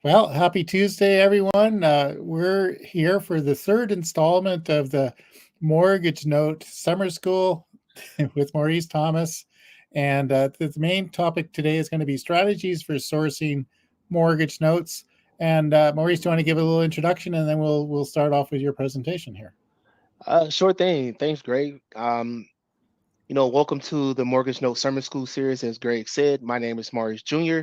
Well, happy Tuesday, everyone. We're here for the third installment of the Mortgage Note Summer School with Maurice Thomas. And the main topic today is going to be strategies for sourcing mortgage notes. And Maurice, do you want to give a little introduction, and then we'll start off with your presentation here. Sure thing. Thanks, Greg. Welcome to the Mortgage Note Summer School series. As Greg said, my name is Maurice Jr.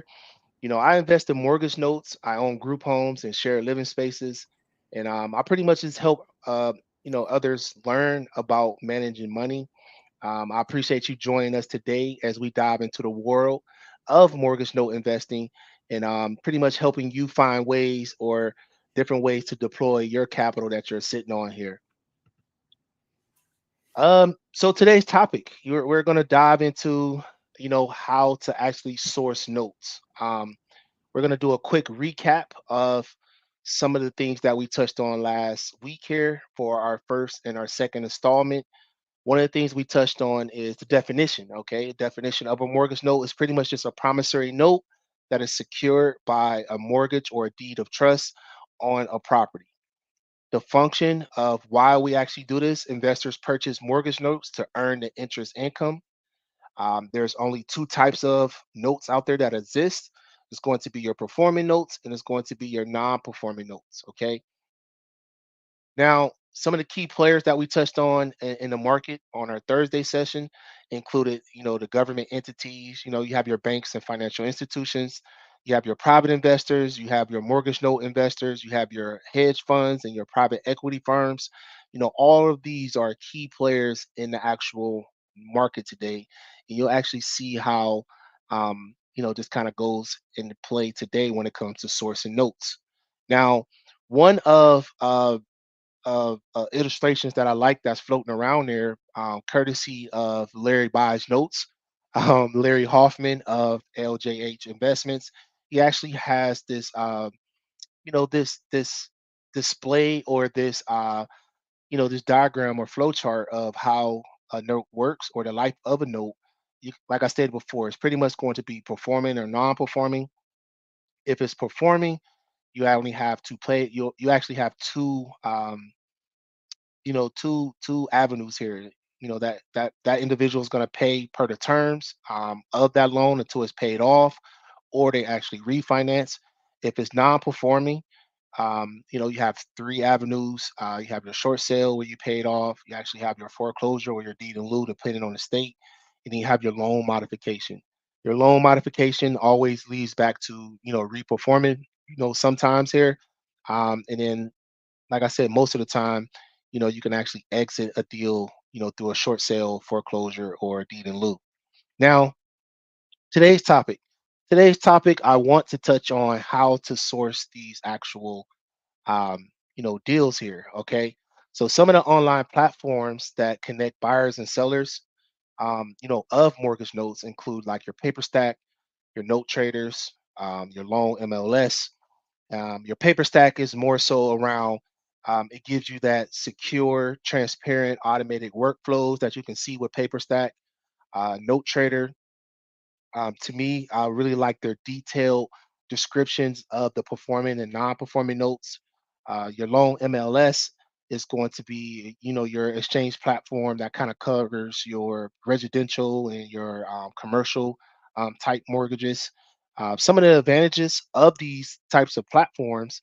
I invest in mortgage notes. I own group homes and shared living spaces, and I pretty much just help others learn about managing money. I appreciate you joining us today as we dive into the world of mortgage note investing and pretty much helping you find ways or different ways to deploy your capital that you're sitting on here. So today's topic, we're going to dive into, how to actually source notes. We're going to do a quick recap of some of the things that we touched on last week here for our first and our second installment. One of the things we touched on is the definition. Okay, definition of a mortgage note is pretty much just a promissory note that is secured by a mortgage or a deed of trust on a property. The function of why we actually do this: investors purchase mortgage notes to earn the interest income. There's only two types of notes out there that exist. It's going to be your performing notes and it's going to be your non-performing notes. Okay. Now, some of the key players that we touched on in the market on our Thursday session included, the government entities. You have your banks and financial institutions, you have your private investors, you have your mortgage note investors, you have your hedge funds and your private equity firms. All of these are key players in the actual market today, and you'll actually see how, this kind of goes into play today when it comes to sourcing notes. Now, one of illustrations that I like that's floating around there, courtesy of Larry Buys Notes, Larry Hoffman of LJH Investments. He actually has this, this display or this diagram or flow chart of how a note works or the life of a note. Like I stated before, it's pretty much going to be performing or non-performing. If it's performing, you only have to play. You actually have two avenues here. That individual is going to pay per the terms of that loan until it's paid off, or they actually refinance. If it's non-performing, you have three avenues. You have your short sale where you pay it off. You actually have your foreclosure or your deed in lieu, depending on the state, and then you have your loan modification. Your loan modification always leads back to reperforming. Sometimes here, and then like I said, most of the time, you can actually exit a deal, through a short sale, foreclosure, or a deed in lieu. Now, today's topic. Today's topic, I want to touch on how to source these actual, deals here. Okay. So some of the online platforms that connect buyers and sellers, of mortgage notes include like your paper stack, your note traders, your loan MLS. Your paper stack is more so around, it gives you that secure, transparent, automated workflows that you can see with paper stack. Note Trader, to me, I really like their detailed descriptions of the performing and non-performing notes. Your loan MLS is going to be, your exchange platform that kind of covers your residential and your commercial type mortgages. Some of the advantages of these types of platforms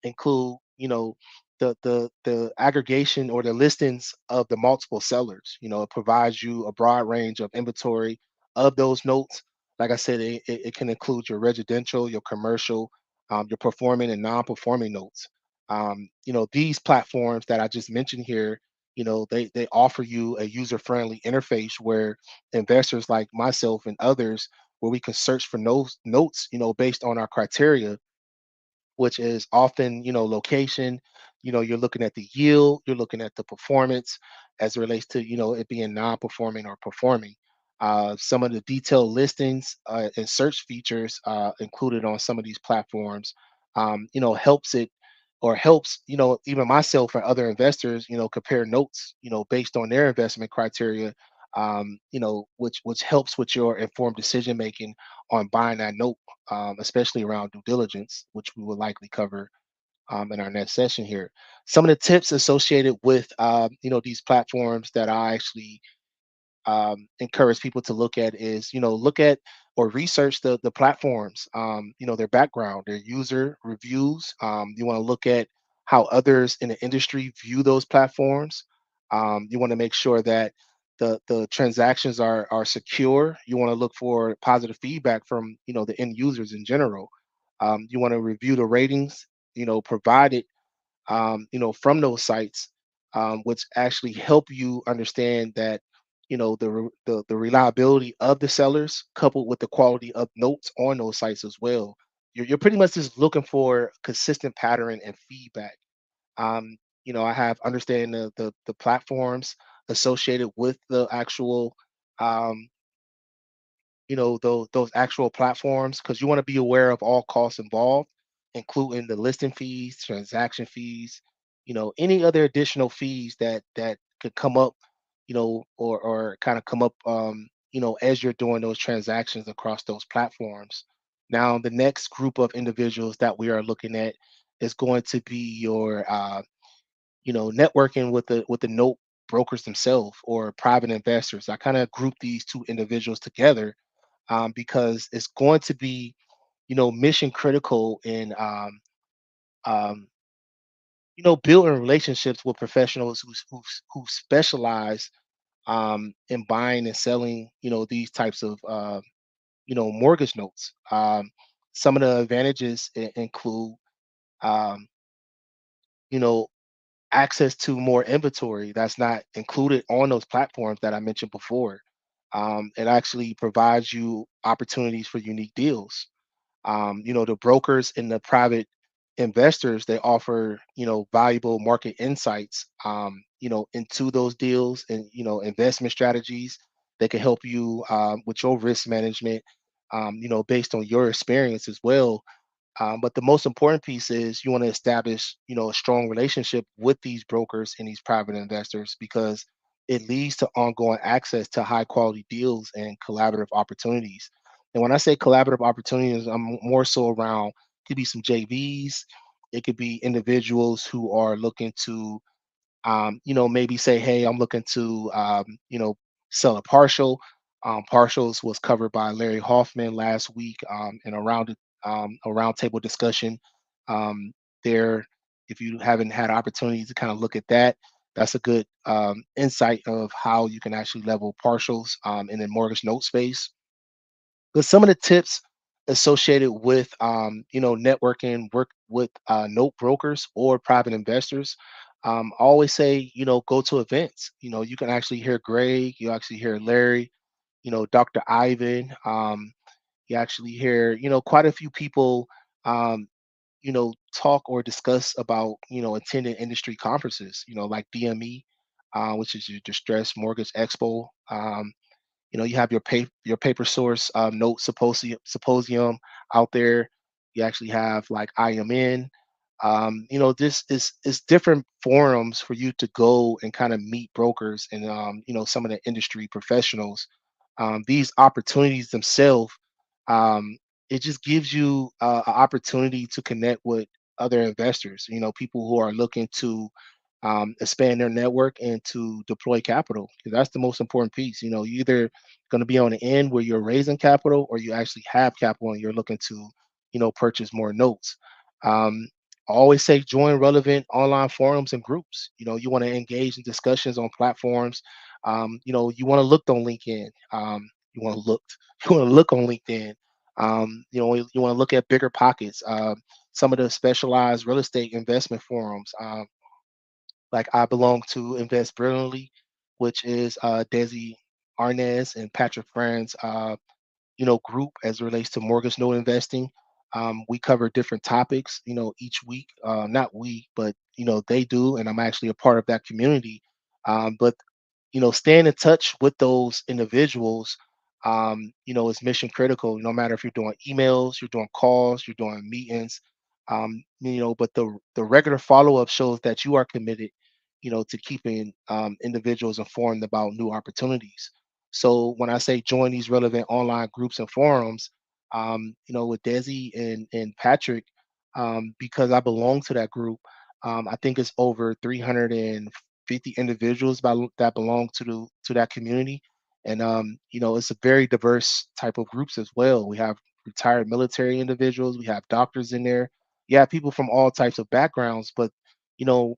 include, the aggregation or the listings of the multiple sellers. It provides you a broad range of inventory of those notes. Like I said, it can include your residential, your commercial, your performing and non-performing notes. These platforms that I just mentioned here, they offer you a user-friendly interface where investors like myself and others, where we can search for notes, based on our criteria, which is often, location. You're looking at the yield, you're looking at the performance as it relates to, it being non-performing or performing. Some of the detailed listings and search features included on some of these platforms, helps it or helps, even myself and other investors, compare notes, based on their investment criteria, which helps with your informed decision making on buying that note especially around due diligence, which we will likely cover in our next session here. Some of the tips associated with these platforms that I actually encourage people to look at is, look at or research the platforms, their background, their user reviews. You want to look at how others in the industry view those platforms. You want to make sure that the transactions are secure. You want to look for positive feedback from the end users in general. You want to review the ratings provided from those sites, which actually help you understand that the reliability of the sellers coupled with the quality of notes on those sites as well. You're pretty much just looking for consistent pattern and feedback. I have understanding the platforms associated with the actual um, those actual platforms, because you want to be aware of all costs involved, including the listing fees, transaction fees, any other additional fees that could come up, or kind of come up, as you're doing those transactions across those platforms. Now the next group of individuals that we are looking at is going to be your networking with the note brokers themselves or private investors. I kind of group these two individuals together, because it's going to be, mission critical in, um, building relationships with professionals who specialize in buying and selling, these types of, mortgage notes. Some of the advantages include, um, you know, access to more inventory that's not included on those platforms that I mentioned before. It actually provides you opportunities for unique deals. The brokers and the private investors, they offer valuable market insights into those deals and investment strategies. They can help you with your risk management, based on your experience as well. But the most important piece is you want to establish, a strong relationship with these brokers and these private investors, because it leads to ongoing access to high quality deals and collaborative opportunities. And when I say collaborative opportunities, I'm more so around, could be some JVs, it could be individuals who are looking to maybe say, hey, I'm looking to, sell a partial. Partials was covered by Larry Hoffman last week, in a roundtable discussion. Um, there, if you haven't had opportunity to kind of look at that, that's a good insight of how you can actually level partials in the mortgage note space. But some of the tips associated with, networking, work with note brokers or private investors, I always say, go to events. You can actually hear Greg, you actually hear Larry, Dr. Ivan. You actually hear, quite a few people, um, talk or discuss about, attending industry conferences, like DME, which is your Distress Mortgage Expo. You have your paper source note symposium out there. You actually have like IMN. This is different forums for you to go and kind of meet brokers and some of the industry professionals. These opportunities themselves, um, it just gives you an opportunity to connect with other investors. People who are looking to expand their network and to deploy capital. 'Cause that's the most important piece. You either going to be on the end where you're raising capital, or you actually have capital and you're looking to, purchase more notes. Um, I always say join relevant online forums and groups. You want to engage in discussions on platforms. You want to look on LinkedIn. You want to look. You want to look on LinkedIn. You want to look at bigger pockets. Some of the specialized real estate investment forums. Like I belong to Invest Brilliantly, which is Desi Arnaz and Patrick Fran's group as it relates to mortgage note investing. We cover different topics, each week. Not we, but they do, and I'm actually a part of that community. But staying in touch with those individuals, is mission critical. No matter if you're doing emails, you're doing calls, you're doing meetings, but the regular follow up shows that you are committed, to keeping individuals informed about new opportunities. So when I say join these relevant online groups and forums, with Desi and Patrick, because I belong to that group. I think it's over 350 individuals that belong to that community, and it's a very diverse type of groups as well. We have retired military individuals, we have doctors in there, you have people from all types of backgrounds, but you know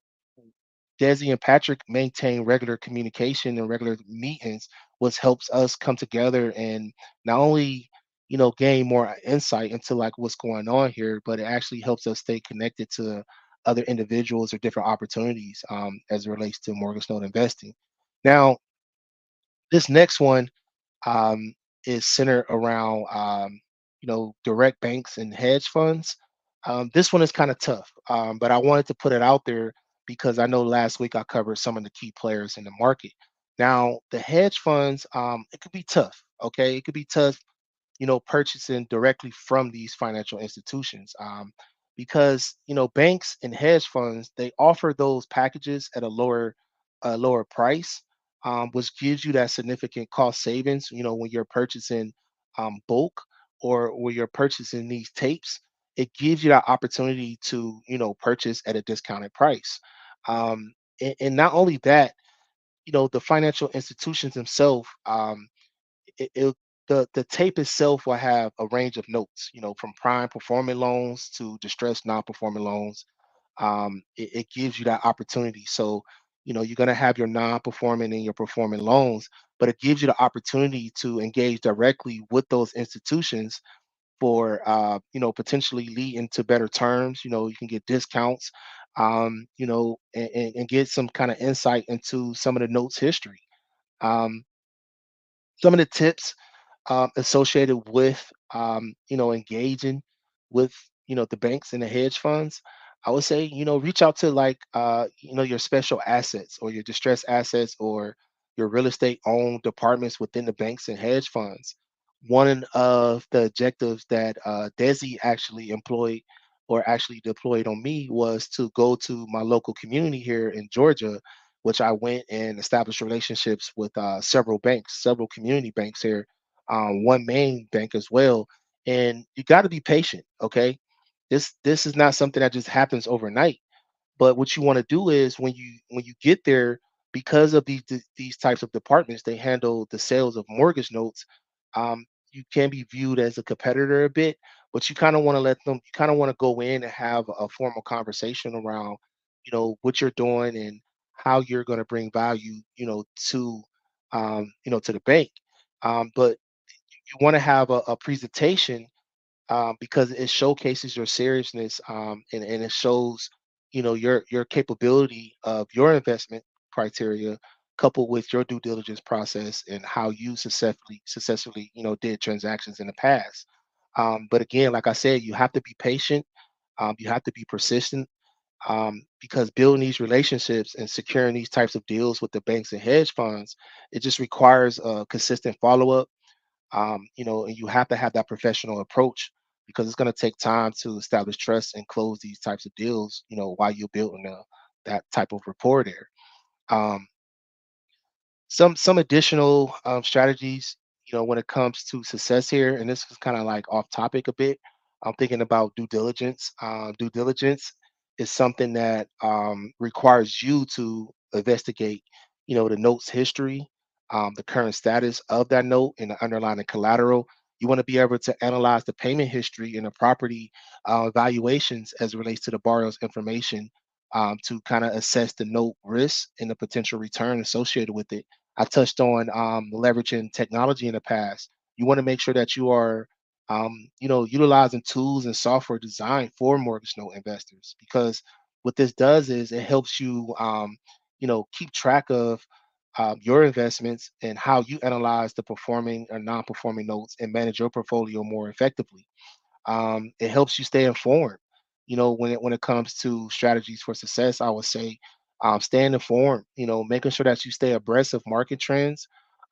Desi and Patrick maintain regular communication and regular meetings, which helps us come together and not only gain more insight into like what's going on here, but it actually helps us stay connected to other individuals or different opportunities as it relates to mortgage note investing. Now, this next one um, is centered around direct banks and hedge funds. This one is kind of tough, but I wanted to put it out there because I know last week I covered some of the key players in the market. Now, the hedge funds, it could be tough. Okay, it could be tough, purchasing directly from these financial institutions, because banks and hedge funds, they offer those packages at a lower price, which gives you that significant cost savings. When you're purchasing bulk, or when you're purchasing these tapes, it gives you that opportunity to purchase at a discounted price. And not only that, the financial institutions themselves, it the tape itself will have a range of notes, from prime performing loans to distressed non-performing loans. It gives you that opportunity. So, you're going to have your non-performing and your performing loans, but it gives you the opportunity to engage directly with those institutions for, potentially leading to better terms. You can get discounts, and get some kind of insight into some of the notes history. Um, some of the tips associated with engaging with the banks and the hedge funds, I would say reach out to like your special assets or your distressed assets or your real estate owned departments within the banks and hedge funds. One of the objectives that Desi actually employed or actually deployed on me was to go to my local community here in Georgia, which I went and established relationships with several banks, several community banks here, one main bank as well. And you got to be patient. Okay, this is not something that just happens overnight. But what you want to do is when you get there, because of these types of departments, they handle the sales of mortgage notes. You can be viewed as a competitor a bit, but you kind of want to let them. You kind of want to go in and have a formal conversation around, what you're doing and how you're going to bring value, to the bank. But you want to have a presentation, because it showcases your seriousness, and it shows your capability of your investment criteria coupled with your due diligence process and how you successfully did transactions in the past. But again, like I said, you have to be patient, you have to be persistent, because building these relationships and securing these types of deals with the banks and hedge funds, it just requires a consistent follow-up, and you have to have that professional approach because it's going to take time to establish trust and close these types of deals, while you're building that type of rapport there. Um, some additional strategies, when it comes to success here, and this is kind of like off topic a bit. I'm thinking about due diligence. Due diligence is something that requires you to investigate, the note's history, the current status of that note, and the underlying collateral. You want to be able to analyze the payment history and the property valuations as it relates to the borrower's information, to kind of assess the note risk and the potential return associated with it. I touched on leveraging technology in the past. You want to make sure that you are, utilizing tools and software designed for mortgage note investors, because what this does is it helps you, keep track of your investments and how you analyze the performing or non-performing notes and manage your portfolio more effectively. It helps you stay informed. When it comes to strategies for success, I would say, staying informed. Making sure that you stay abreast of market trends.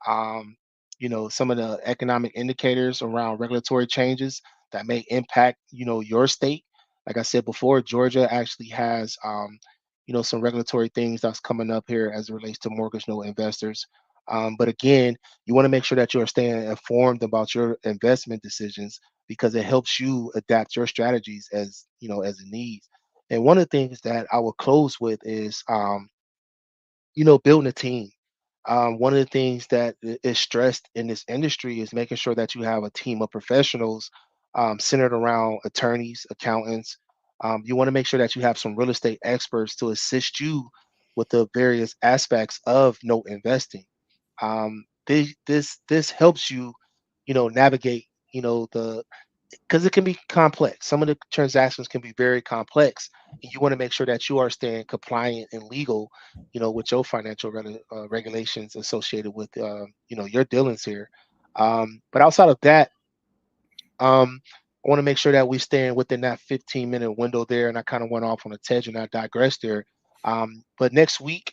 Some of the economic indicators around regulatory changes that may impact your state. Like I said before, Georgia actually has some regulatory things that's coming up here as it relates to mortgage note investors. But again, you want to make sure that you are staying informed about your investment decisions because it helps you adapt your strategies as as it needs. And one of the things that I will close with is building a team. One of the things that is stressed in this industry is making sure that you have a team of professionals centered around attorneys, accountants. You want to make sure that you have some real estate experts to assist you with the various aspects of note investing. This helps you, navigate, the because it can be complex. Some of the transactions can be very complex, and you want to make sure that you are staying compliant and legal, with your financial regulations associated with, your dealings here. But outside of that, I want to make sure that we staying within that 15-minute window there. And I kind of went off on a tangent. I digressed there. But next week,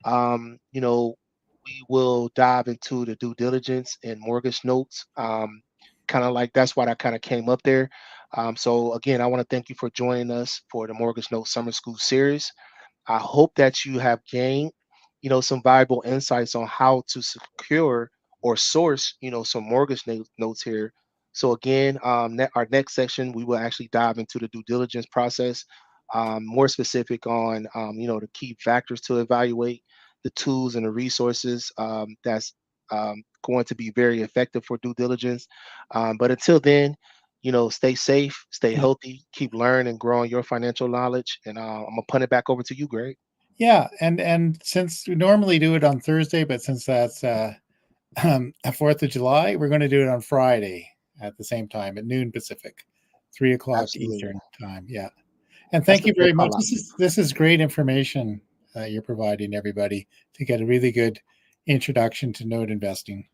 we will dive into the due diligence and mortgage notes. Kind of like that's why I kind of came up there. So again, I want to thank you for joining us for the Mortgage Note Summer School series. I hope that you have gained, some valuable insights on how to secure or source, some mortgage notes here. So again, our next section, we will actually dive into the due diligence process, more specific on, the key factors to evaluate, the tools and the resources that's going to be very effective for due diligence. But until then, stay safe, stay Yeah. healthy, keep learning and growing your financial knowledge. And I'm gonna punt it back over to you, Greg. Yeah, and since we normally do it on Thursday, but since that's a 4th of July, we're going to do it on Friday at the same time at noon Pacific, 3 o'clock Absolutely. Eastern time. Yeah, and That's thank a you good very much. call out. This is great information you're providing everybody to get a really good introduction to note investing.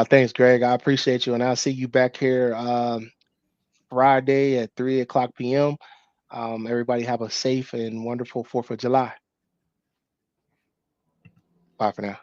Thanks, Greg. I appreciate you. And I'll see you back here Friday at 3 o'clock p.m. Everybody have a safe and wonderful 4th of July. Bye for now.